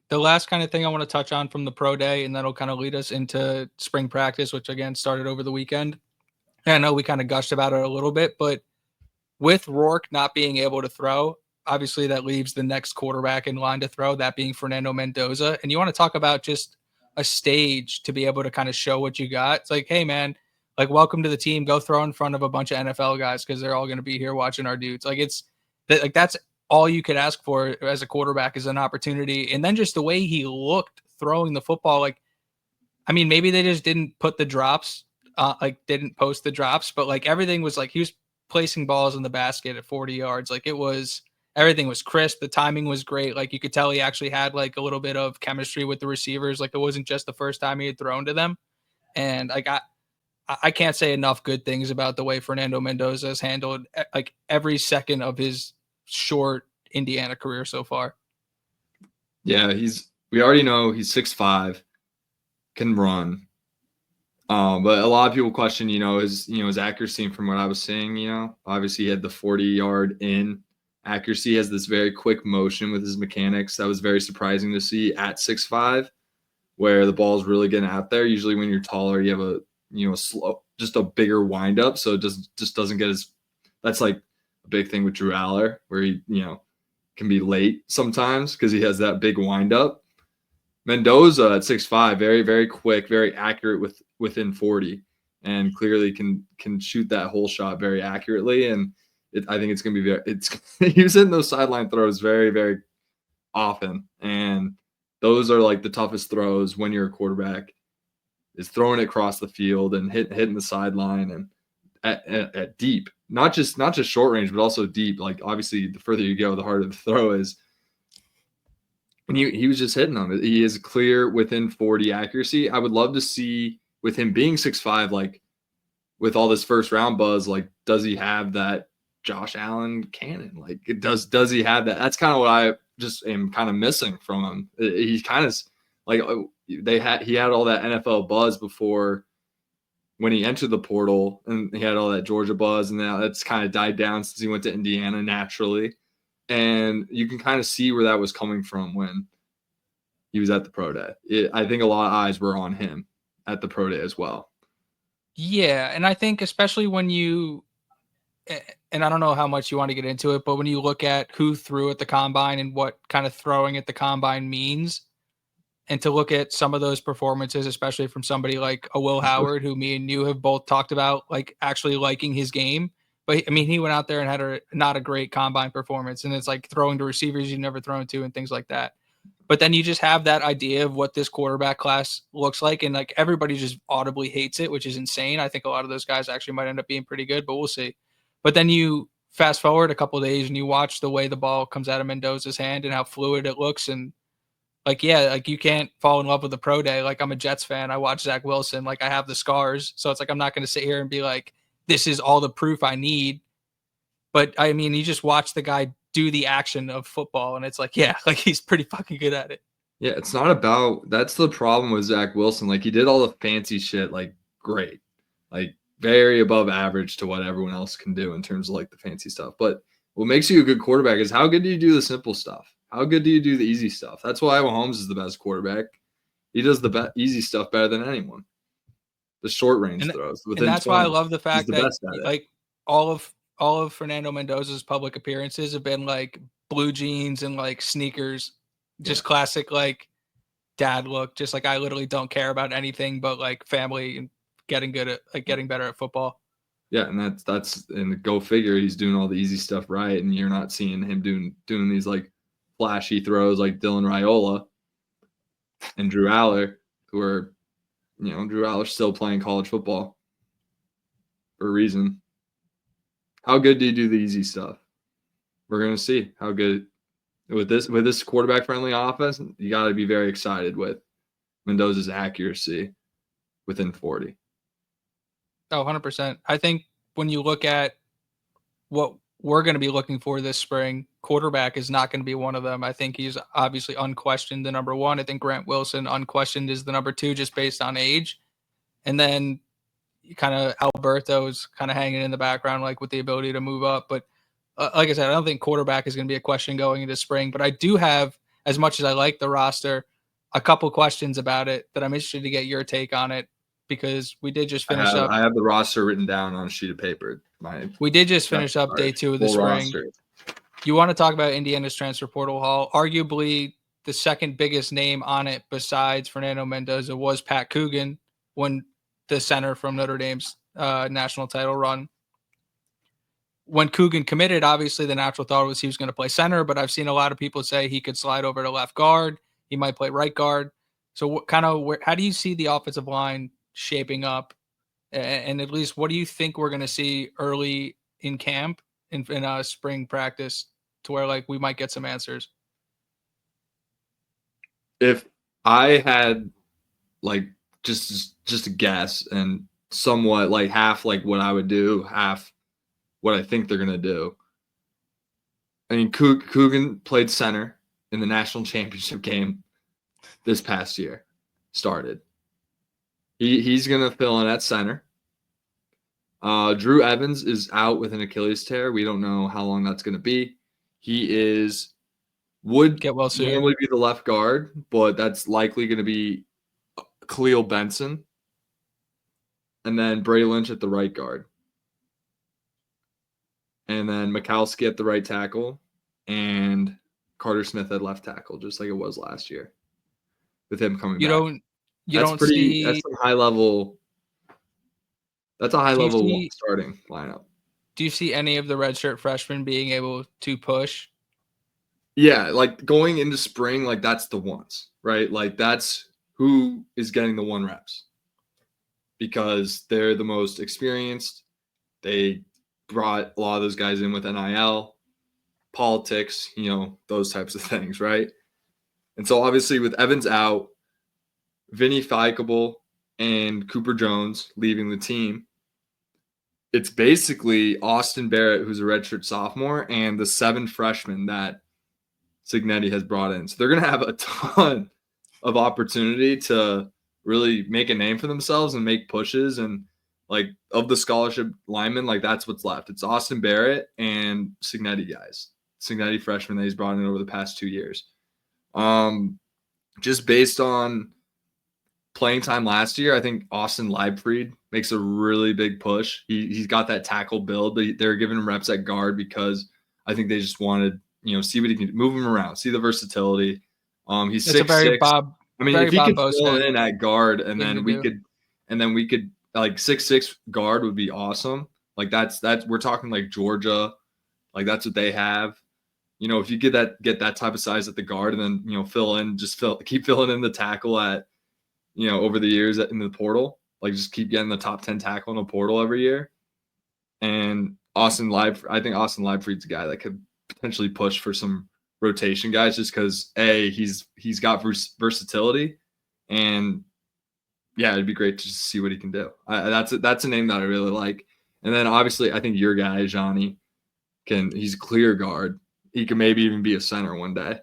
The last kind of thing I want to touch on from the pro day, and that'll kind of lead us into spring practice, which again started over the weekend. And I know we kind of gushed about it a little bit, but with Rourke not being able to throw, obviously that leaves the next quarterback in line to throw, that being Fernando Mendoza. And you want to talk about just a stage to be able to kind of show what you got. It's like, hey, man, like, welcome to the team. Go throw in front of a bunch of NFL guys because they're all going to be here watching our dudes. Like, it's like that's all you could ask for as a quarterback is an opportunity. And then just the way he looked throwing the football, like, I mean, maybe they just didn't put the drops, didn't post the drops, but like everything was like he was placing balls in the basket at 40 yards. Like it was, everything was crisp. The timing was great. Like you could tell he actually had like a little bit of chemistry with the receivers. Like it wasn't just the first time he had thrown to them. And like I can't say enough good things about the way Fernando Mendoza has handled like every second of his short Indiana career so far. Yeah, we already know he's 6'5", can run. But a lot of people question, his accuracy. And from what I was seeing, obviously he had the 40-yard in accuracy, has this very quick motion with his mechanics. That was very surprising to see at 6'5", where the ball's really getting out there. Usually when you're taller, you have a slow, just a bigger windup. So it just doesn't get as, that's like a big thing with Drew Aller, where he, can be late sometimes because he has that big windup. Mendoza at 6'5", very, very quick, very accurate within 40, and clearly can shoot that whole shot very accurately. And I think it's going to be he was hitting those sideline throws very, very often. And those are like the toughest throws when you're a quarterback, is throwing it across the field and hitting the sideline and at deep, not just short range, but also deep. Like obviously the further you go, the harder the throw is. And he was just hitting them. He is clear within 40 accuracy. I would love to see, with him being 6'5", like with all this first round buzz, like does he have that Josh Allen cannon? Like does he have that? That's kind of what I just am kind of missing from him. He's kind of like he had all that NFL buzz before when he entered the portal, and he had all that Georgia buzz, and now that's kind of died down since he went to Indiana naturally. And you can kind of see where that was coming from when he was at the pro day. I think a lot of eyes were on him at the pro day as well. Yeah, and I think especially when you, and I don't know how much you want to get into it, but when you look at who threw at the combine and what kind of throwing at the combine means, and to look at some of those performances, especially from somebody like a Will Howard, who me and you have both talked about, like actually liking his game. But I mean, he went out there and had not a great combine performance, and it's like throwing to receivers you've never thrown to and things like that. But then you just have that idea of what this quarterback class looks like, and like everybody just audibly hates it, which is insane. I think a lot of those guys actually might end up being pretty good, but we'll see. But then you fast forward a couple of days and you watch the way the ball comes out of Mendoza's hand and how fluid it looks, and like, yeah, like you can't fall in love with the pro day. Like I'm a Jets fan. I watch Zach Wilson. Like I have the scars. So it's like, I'm not going to sit here and be like, this is all the proof I need. But I mean, you just watch the guy do the action of football and it's like, yeah, like he's pretty fucking good at it. Yeah, it's not about, that's the problem with Zach Wilson. Like he did all the fancy shit, like great, like very above average to what everyone else can do in terms of like the fancy stuff. But what makes you a good quarterback is how good do you do the simple stuff? How good do you do the easy stuff? That's why Mahomes is the best quarterback. He does the easy stuff better than anyone. The short range throws. And that's 20, why I love the fact that like it. all of Fernando Mendoza's public appearances have been like blue jeans and like sneakers, just classic like dad look. Just like I literally don't care about anything but like family and getting better at football. Yeah, and that's and go figure, he's doing all the easy stuff right, and you're not seeing him doing these like flashy throws like Dylan Raiola and Drew Aller, who are, Drew Aller's still playing college football for a reason. How good do you do the easy stuff? We're gonna see how good with this quarterback friendly offense. You got to be very excited with Mendoza's accuracy within 40. Oh, 100%. I think when you look at what we're going to be looking for this spring, quarterback is not going to be one of them. I think he's obviously unquestioned the number one. I think Grant Wilson unquestioned is the number two just based on age. And then kind of Alberto's kind of hanging in the background, like with the ability to move up. But like I said, I don't think quarterback is going to be a question going into spring. But I do have as much as I like the roster, a couple questions about it that I'm interested to get your take on it, because we did just finish up. I have the roster written down on a sheet of paper. We did just finish up day 2 of the spring. Roster. You want to talk about Indiana's transfer portal haul? Arguably, the second biggest name on it besides Fernando Mendoza was Pat Coogan, when the center from Notre Dame's national title run. When Coogan committed, obviously the natural thought was he was going to play center, but I've seen a lot of people say he could slide over to left guard. He might play right guard. So how do you see the offensive line shaping up? And at least what do you think we're going to see early in camp, in spring practice, to where like we might get some answers? If I had like just a guess and somewhat like half like what I would do, half what I think they're gonna do. I mean, Coogan played center in the national championship game this past year. Started. He's gonna fill in at center. Drew Evans is out with an Achilles tear. We don't know how long that's gonna be. He would get well soon. Normally be the left guard, but that's likely going to be Khalil Benson, and then Bray Lynch at the right guard, and then Mikowski at the right tackle, and Carter Smith at left tackle, just like it was last year, with him coming back. That's some high level. That's a high level starting lineup. Do you see any of the redshirt freshmen being able to push? Yeah, like going into spring, like that's the ones, right? Like that's who is getting the 1 reps, because they're the most experienced. They brought a lot of those guys in with NIL, politics, those types of things, right? And so obviously with Evans out, Vinny Feicable and Cooper Jones leaving the team, it's basically Austin Barrett, who's a redshirt sophomore, and the 7 freshmen that Cignetti has brought in. So they're going to have a ton of opportunity to really make a name for themselves and make pushes. And like of the scholarship linemen, like that's what's left. It's Austin Barrett and Cignetti guys. Cignetti freshmen that he's brought in over the past 2 years. Just based on playing time last year, I think Austin Leibfried makes a really big push. He's got that tackle build. They're giving him reps at guard because I think they just wanted, see what he can move him around, see the versatility. He's 6'6". I mean, if he could fill in at guard, and then we could like 6'6" guard would be awesome. Like that's we're talking like Georgia, like that's what they have. If you get that type of size at the guard, and then keep filling in the tackle at over the years in the portal, like just keep getting the top 10 tackle in the portal every year. And I think Austin Leibfried's a guy that could potentially push for some rotation guys, just because he's got versatility, and yeah, it'd be great to just see what he can do. That's a name that I really like. And then obviously I think your guy Johnny he's a clear guard. He can maybe even be a center one day.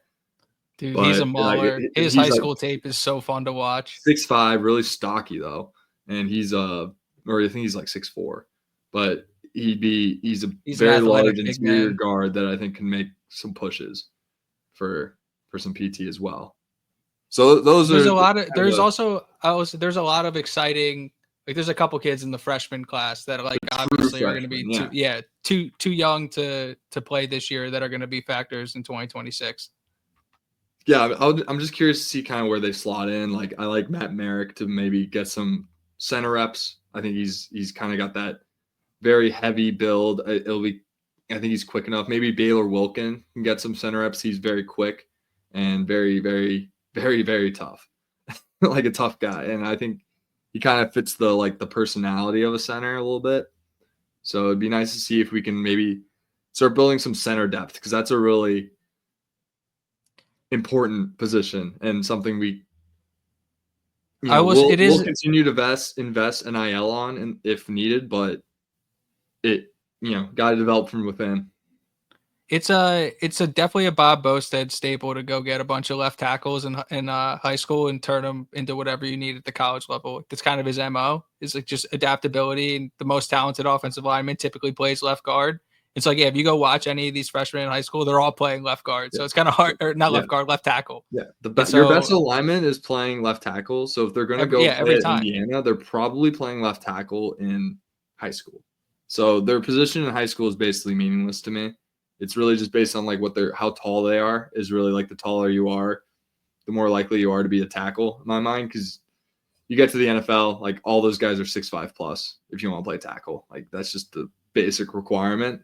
Dude, but he's a mauler. His high school tape is so fun to watch. 6'5", really stocky though, and he's or I think he's like 6'4", but he's a very large interior guard that I think can make some pushes for some PT as well. So there's a lot of exciting, like there's a couple kids in the freshman class that like obviously are going to be too young to play this year, that are going to be factors in 2026. Yeah, I'm just curious to see kind of where they slot in. Like I like Matt Merrick to maybe get some center reps. I think he's kind of got that very heavy build. I think he's quick enough. Maybe Baylor Wilkin can get some center reps. He's very quick and very, very, very, very tough, like a tough guy. And I think he kind of fits the personality of a center a little bit. So it'd be nice to see if we can maybe start building some center depth, because that's a really important position and something we'll continue to invest NIL on, and if needed, but it got to develop from within. It's definitely a Bob Bostad staple to go get a bunch of left tackles in high school and turn them into whatever you need at the college level. That's kind of his MO. Is like just adaptability, and the most talented offensive lineman typically plays left guard. It's like, yeah, if you go watch any of these freshmen in high school, they're all playing left guard. So Yeah. it's kind of hard, or not Yeah. left guard, left tackle. Yeah. And Your best so alignment is playing left tackle. So if they're going to go play every at time. Indiana, they're probably playing left tackle in high school. So their position in high school is basically meaningless to me. It's really just based on like how tall they are is really like the taller you are, the more likely you are to be a tackle in my mind. Because you get to the NFL, like all those guys are 6'5" plus if you want to play tackle. Like that's just the basic requirement.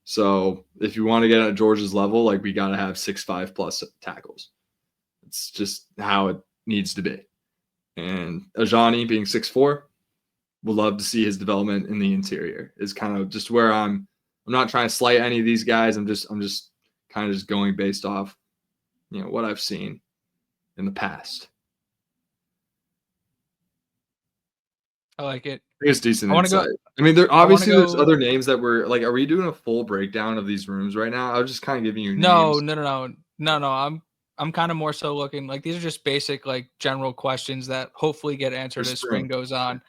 So if you want to get at Georgia's level, like we got to have 6'5" plus tackles. It's just how it needs to be. And Ajani being 6'4", would love to see his development in the interior. Is kind of just where I'm not trying to slight any of these guys. I'm just kind of just going based off, what I've seen in the past. I like it. I think it's decent I want to insight. go. I mean, there's Go. other names that were like, are we doing a full breakdown of these rooms right now? I was just kind of giving you No, names. no, no, no, no, no. I'm kind of more so looking like these are just basic like general questions that hopefully get answered as spring goes on.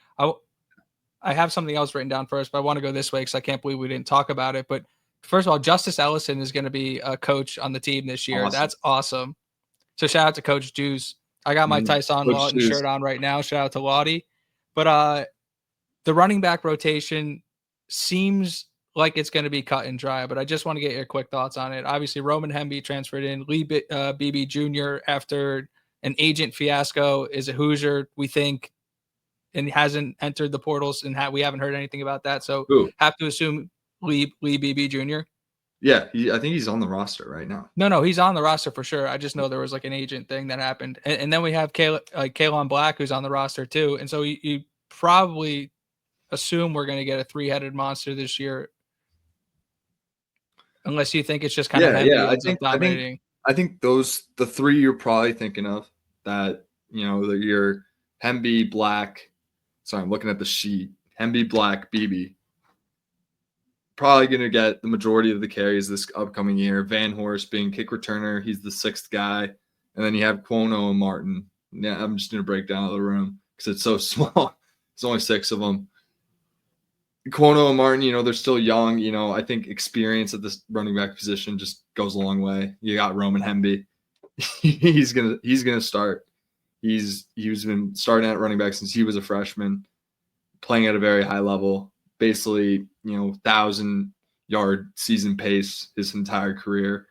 I have something else written down first, but I want to go this way because I can't believe we didn't talk about it. But first of all, Justice Ellison is going to be a coach on the team this year. Awesome. That's awesome. So shout out to Coach Juice. I got my Tyson Lawton shirt on right now. Shout out to Lottie. But the running back rotation seems like it's going to be cut and dry, but I just want to get your quick thoughts on it. Obviously, Roman Hemby transferred in. Lee Beebe Jr. after an agent fiasco is a Hoosier, we think, and hasn't entered the portals, and we haven't heard anything about that. So have to assume Lee Beebe Jr. Yeah, I think he's on the roster right now. No, he's on the roster for sure. I just know there was like an agent thing that happened, and then we have Kalon Black who's on the roster too. And so you probably assume we're going to get a 3-headed monster this year, unless you think it's just kind of heavy ends up dominating. I think the three you're probably thinking of that that you're Hemby, Black. Sorry, I'm looking at the sheet. Hemby, Black, Beebe. Probably going to get the majority of the carries this upcoming year. Van Horst being kick returner, he's the sixth guy, and then you have Cuono and Martin. Yeah, I'm just going to break down the room because it's so small. There's only 6 of them. Cuono and Martin, they're still young. I think experience at this running back position just goes a long way. You got Roman Hemby. he's gonna start. He's been starting at running back since he was a freshman, playing at a very high level. Basically, 1,000-yard season pace his entire career.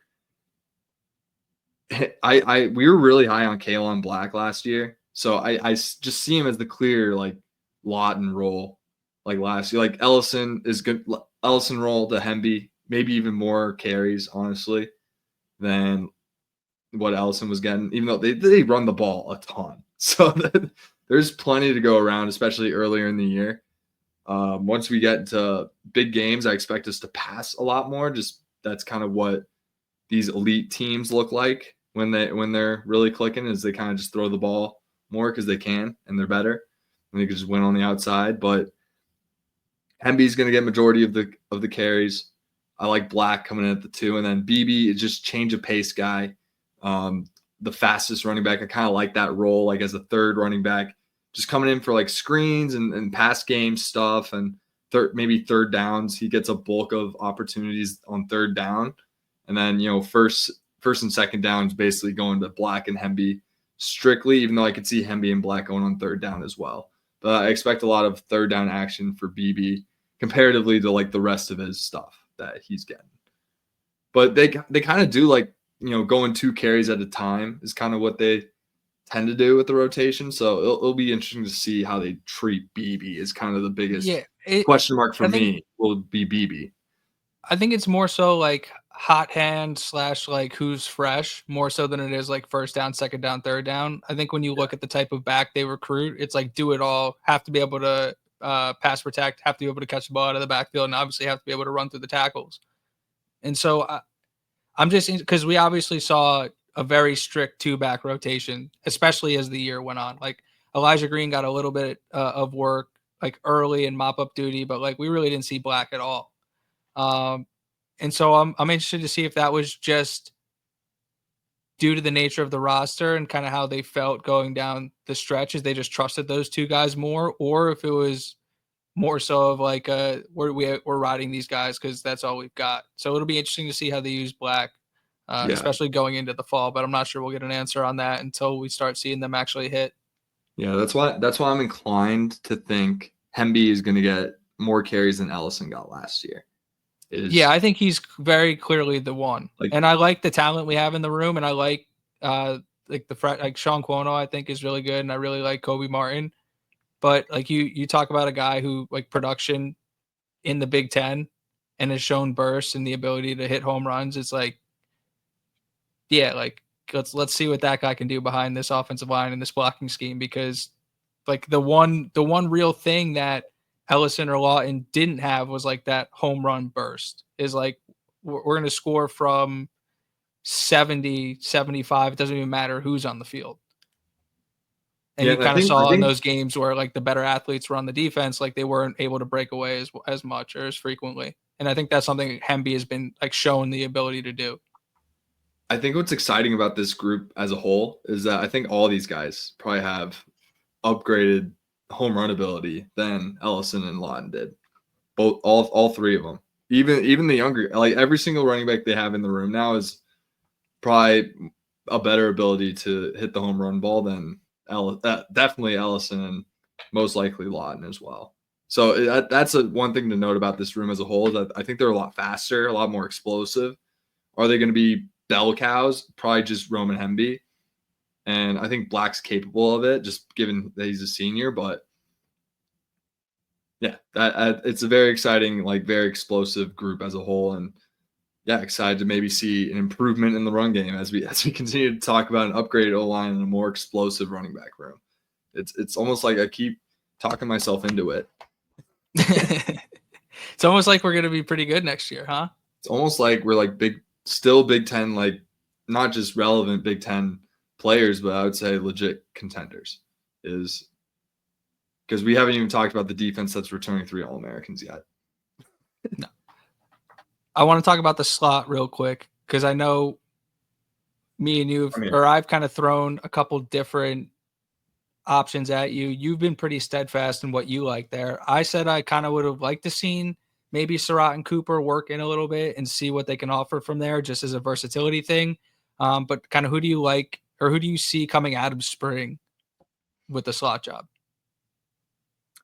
We were really high on Kalon Black last year, so I just see him as the clear like Lawton role. Like last year, like Ellison is good. Ellison role to Hemby, maybe even more carries, honestly, than what Ellison was getting. Even though they run the ball a ton, so there's plenty to go around, especially earlier in the year. Once we get into big games, I expect us to pass a lot more. Just that's kind of what these elite teams look like when they're really clicking. Is they kind of just throw the ball more because they can and they're better and they can just win on the outside, but. Hemby's going to get majority of the carries. I like Black coming in at the 2, and then Beebe is just change of pace guy, the fastest running back. I kind of like that role, like as a third running back, just coming in for like screens and pass game stuff and maybe third downs. He gets a bulk of opportunities on third down, and then first and second downs basically going to Black and Hemby strictly. Even though I could see Hemby and Black going on third down as well, but I expect a lot of third down action for Beebe. Comparatively to like the rest of his stuff that he's getting. But they kind of do like, going 2 carries at a time is kind of what they tend to do with the rotation. So it'll be interesting to see how they treat Beebe is kind of the biggest question mark for me will be Beebe. I think it's more so like hot hand / like who's fresh more so than it is like first down, second down, third down. I think when you look at the type of back they recruit, it's like do it all, have to be able to pass protect, have to be able to catch the ball out of the backfield, and obviously have to be able to run through the tackles. And so I'm just because we obviously saw a very strict 2-back rotation, especially as the year went on. Like Elijah Green got a little bit of work like early in mop up duty, but like we really didn't see Black at all. And so I'm interested to see if that was just due to the nature of the roster and kind of how they felt going down the stretch as they just trusted those 2 guys more, or if it was more so of like we're riding these guys because that's all we've got. So it'll be interesting to see how they use Black, Yeah. especially going into the fall. But I'm not sure we'll get an answer on that until we start seeing them actually hit. Yeah, that's why I'm inclined to think Hemby is going to get more carries than Ellison got last year. Yeah, Is I think he's very clearly the one. like And I like the talent we have in the room, and I like like Sean Cuono, I think is really good, and I really like Kobe Martin. But like you talk about a guy who like production in the Big Ten and has shown bursts and the ability to hit home runs. It's like, yeah, like let's see what that guy can do behind this offensive line and this blocking scheme, because like the one real thing that Ellison or Lawton didn't have was like that home run burst. Is like we're going to score from 70, 75. It doesn't even matter who's on the field. And yeah, you and I kind of think I saw in think those games where like the better athletes were on the defense, like they weren't able to break away as much or as frequently. And I think that's something Hemby has been like shown the ability to do. I think what's exciting about this group as a whole is that I think all these guys probably have upgraded home run ability than Ellison and Lawton did. All three of them. Even the younger, like every single running back they have in the room now is probably a better ability to hit the home run ball than definitely Ellison and most likely Lawton as well. So that's one thing to note about this room as a whole. Is that I think they're a lot faster, a lot more explosive. Are they going to be bell cows? Probably just Roman Hemby. And I think Black's capable of it, just given that he's a senior. But yeah, it's a very exciting, like very explosive group as a whole. And yeah, excited to maybe see an improvement in the run game as we continue to talk about an upgraded O line and a more explosive running back room. It's almost like I keep talking myself into it. It's almost like we're going to be pretty good next year, huh? It's almost like we're like still Big Ten, like not just relevant Big Ten players, but I would say legit contenders. Is because we haven't even talked about the defense that's returning 3 All-Americans yet. No. I want to talk about the slot real quick because I know me and I've kind of thrown a couple different options at you. You've been pretty steadfast in what you like there. I said I kind of would have liked to seen maybe Surratt and Cooper work in a little bit and see what they can offer from there, just as a versatility thing. But kind of who do you like, or who do you see coming out of spring with the slot job?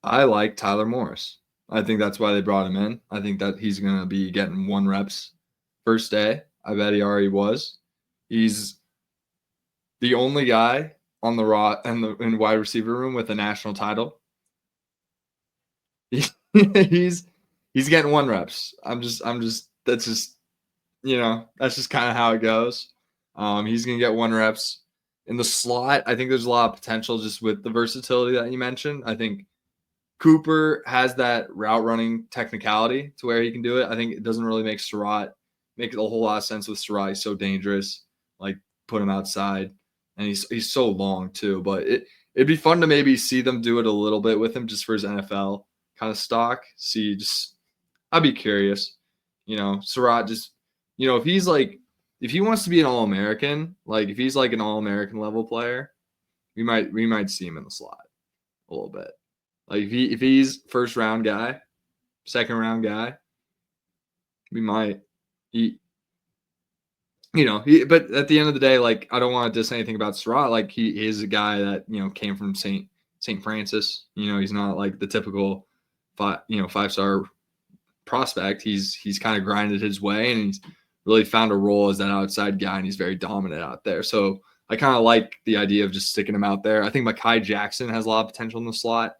I like Tyler Morris. I think that's why they brought him in. I think that he's going to be getting 1 reps first day. I bet he already was. He's the only guy on the in wide receiver room with a national title. He's getting 1 reps. I'm just that's just that's just kind of how it goes. He's gonna get 1 reps in the slot. I think there's a lot of potential just with the versatility that you mentioned. I think Cooper has that route running technicality to where he can do it. I think it doesn't really make a whole lot of sense with Surratt. He's so dangerous. Like put him outside, and he's so long too. But it'd be fun to maybe see them do it a little bit with him just for his NFL kind of stock. I'd be curious. Surratt just if he wants to be an All-American, like if he's like an All-American level player, we might see him in the slot a little bit. Like if he's first round guy, second round guy, we might. But at the end of the day, like I don't want to diss anything about Surratt. Like he is a guy that came from Saint Francis. He's not like the typical 5-star prospect. He's kind of grinded his way, and he's really found a role as that outside guy, and he's very dominant out there. So I kind of like the idea of just sticking him out there. I think Mekhi Jackson has a lot of potential in the slot.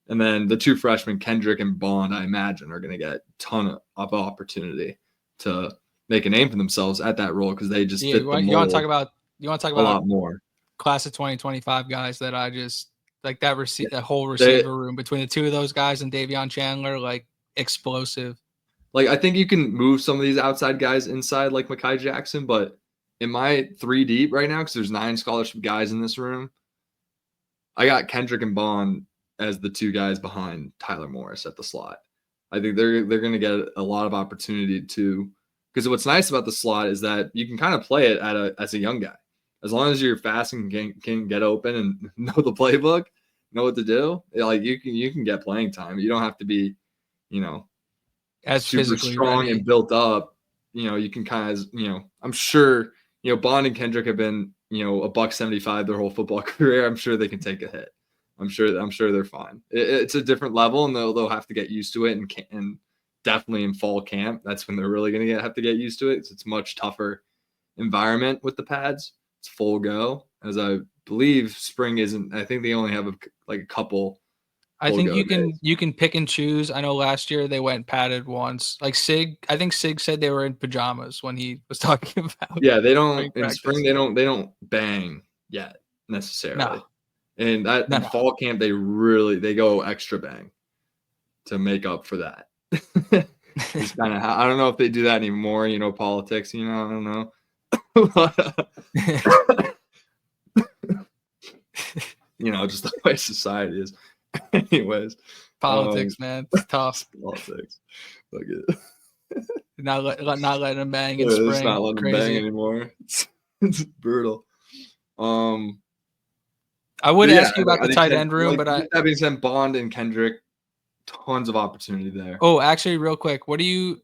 And then the 2 freshmen, Kendrick and Bond, I imagine, are going to get a ton of opportunity to make a name for themselves at that role because they just fit the mold. You want to talk about a lot more class of 2025 guys that I just like that whole receiver room between the 2 of those guys and Davion Chandler, like explosive. Like I think you can move some of these outside guys inside, like Mekhi Jackson, but in my 3 deep right now, because there's 9 scholarship guys in this room, I got Kendrick and Bond as the 2 guys behind Tyler Morris at the slot. I think they're going to get a lot of opportunity to, because what's nice about the slot is that you can kind of play it as a young guy. As long as you're fast and can get open and know the playbook, know what to do, like you can get playing time. You don't have to be, you know, as super physically strong ready. and built up. You can kind of, I'm sure, Bond and Kendrick have been, a $175 their whole football career. I'm sure they can take a hit. I'm sure they're fine. It's a different level, and they'll have to get used to it. And definitely in fall camp, that's when they're really going to have to get used to it. It's much tougher environment with the pads. It's full go, as I believe spring isn't. I think they only have a couple. I Full think go days. you can pick and choose. I know last year they went padded once. Like I think Sig said they were in pajamas when he was talking about. Yeah, they don't spring in practice. spring. They don't bang yet No, necessarily. And that in no. fall camp they go extra bang to make up for that. It's kind of I don't know if they do that anymore. Politics. I don't know. Just the way society is. Anyways, Politics, man, it's tough. Politics. Look it. Not letting them bang in It's spring. not letting them bang anymore. It's brutal. I would ask you about the tight end room, but that being said, Bond and Kendrick, tons of opportunity there. Oh, actually, real quick, do you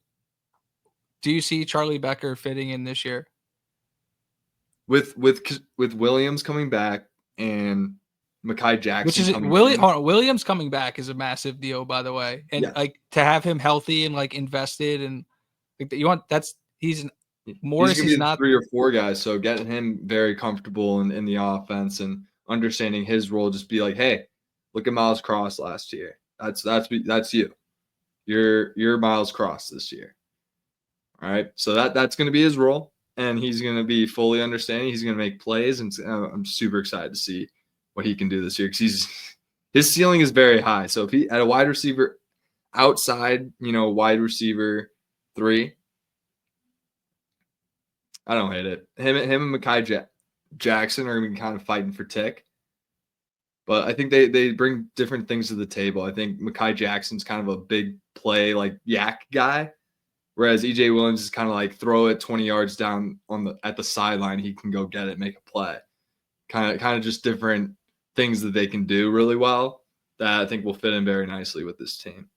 see Charlie Becker fitting in this year? With Williams coming back and Mekhi Jackson Williams coming back is a massive deal, by the way, and like to have him healthy and like invested and Morris he's is not 3 or 4 guys, so getting him very comfortable in the offense and understanding his role, just be like, hey, look at Miles Cross last year. That's you. You're Miles Cross this year. All right, so that's going to be his role, and he's going to be fully understanding. He's going to make plays, and I'm super excited to see what he can do this year because his ceiling is very high. So if he at a wide receiver outside, wide receiver 3. I don't hate it. Him and Mekhi Jackson are going to be kind of fighting for tick. But I think they bring different things to the table. I think Mekhi Jackson's kind of a big play, like yak guy, whereas EJ Williams is kind of like throw it 20 yards down at the sideline. He can go get it, make a play. Kind of just different things that they can do really well that I think will fit in very nicely with this team.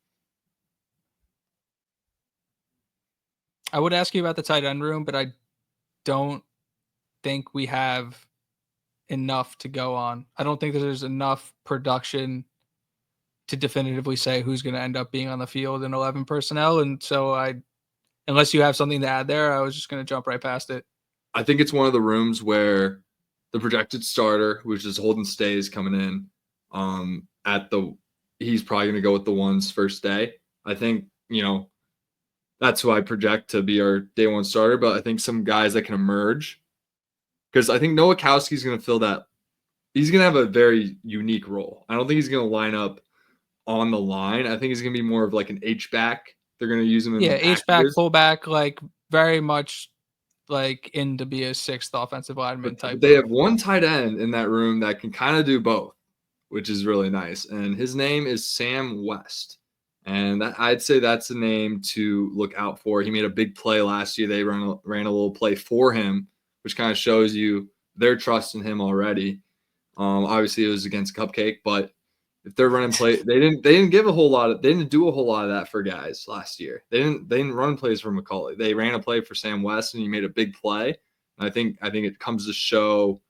I would ask you about the tight end room, but I don't think we have enough to go on. I don't think that there's enough production to definitively say who's going to end up being on the field in 11 personnel. And so unless you have something to add there, I was just going to jump right past it. I think it's one of the rooms where the projected starter, which is Holden Stays coming in, he's probably going to go with the ones first day. I think, that's who I project to be our day one starter, but I think some guys that can emerge, because I think Nowakowski's going to fill that. He's going to have a very unique role. I don't think he's going to line up on the line. I think he's going to be more of like an H-back. They're going to use him in H-back, fullback, like very much like in to be a 6th offensive lineman type. They have one tight end in that room that can kind of do both, which is really nice. And his name is Sam West. And I'd say that's the name to look out for. He made a big play last year. They ran a little play for him, which kind of shows you their trust in him already. Obviously, it was against Cupcake, but if they're running play, they didn't do a whole lot of that for guys last year. They didn't run plays for McCauley. They ran a play for Sam West, and he made a big play. And I think it comes to show,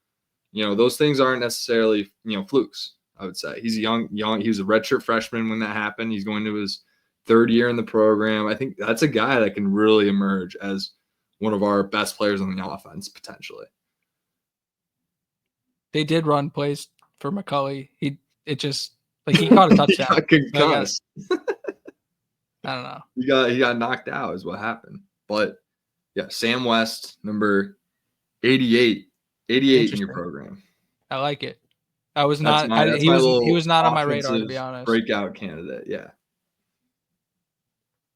those things aren't necessarily flukes. I would say he's young. He was a redshirt freshman when that happened. He's going to his 3rd year in the program. I think that's a guy that can really emerge as one of our best players on the offense potentially. They did run plays for McCauley. He caught a touchdown. I don't know. He got knocked out is what happened. But yeah, Sam West, number 88 in your program. I like it. I was not. He was not on my radar, to be honest. Breakout candidate. Yeah.